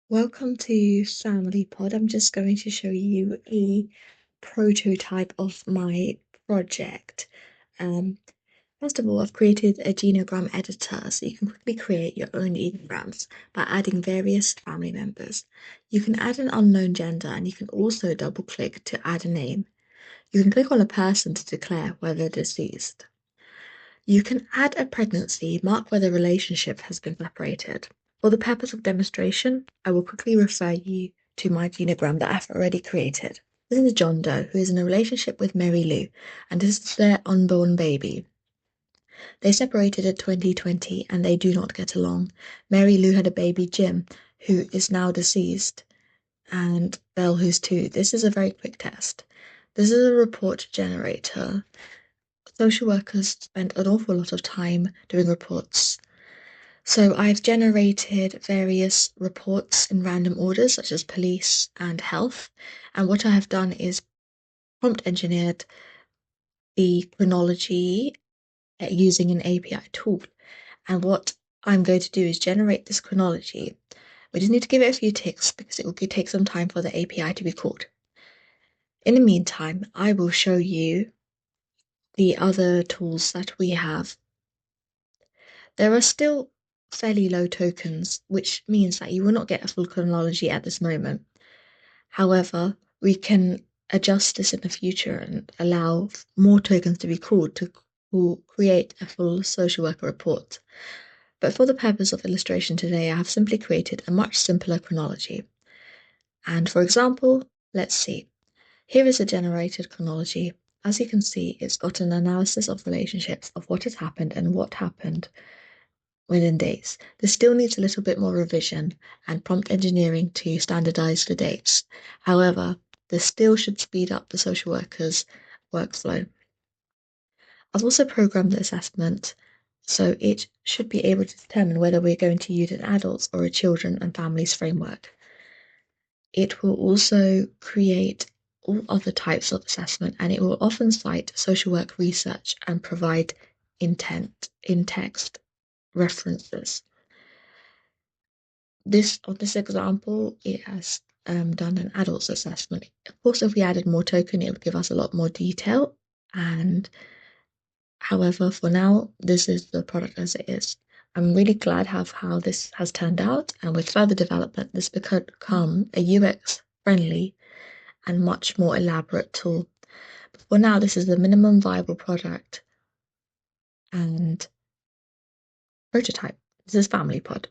Welcome to FamilyPod. I'm just going to show you a prototype of my project. Um, First of all, I've created a genogram editor so you can quickly create your own enograms by adding various family members. You can add an unknown gender and you can also double click to add a name. You can click on a person to declare whether deceased. You can add a pregnancy, mark where the relationship has been separated. For the purpose of demonstration, I will quickly refer you to my genogram that I've already created. This is John Doe, who is in a relationship with Mary Lou, and this is their unborn baby. They separated in 2020 and they do not get along. Mary Lou had a baby, Jim, who is now deceased, and Belle, who's 2. This is a very quick test. This is a report generator. Social workers spend an awful lot of time doing reports. So I've generated various reports in random orders, such as police and health. And what I have done is prompt engineered the chronology using an API tool. And what I'm going to do is generate this chronology. We just need to give it a few ticks because it will take some time for the API to be called. In the meantime, I will show you the other tools that we have. There are still fairly low tokens, which means that you will not get a full chronology at this moment. However, we can adjust this in the future and allow more tokens to be called to create a full social worker report. But for the purpose of illustration today, I have simply created a much simpler chronology. And for example, let's see. Here is a generated chronology. As you can see, it's got an analysis of relationships of what has happened and what happened within days. This still needs a little bit more revision and prompt engineering to standardize the dates. However, this still should speed up the social worker's workflow. I've also programmed the assessment so it should be able to determine whether we're going to use an adults or a children and families framework. It will also create all other types of assessment, and it will often cite social work research and provide intent in text references. On this example, it has done an adults assessment. Of course, if we added more token, it would give us a lot more detail. And however, for now, this is the product as it is. I'm really glad how this has turned out, and with further development, this become a UX friendly and much more elaborate tool. But for now, this is the minimum viable product and prototype. This is FamilyPod.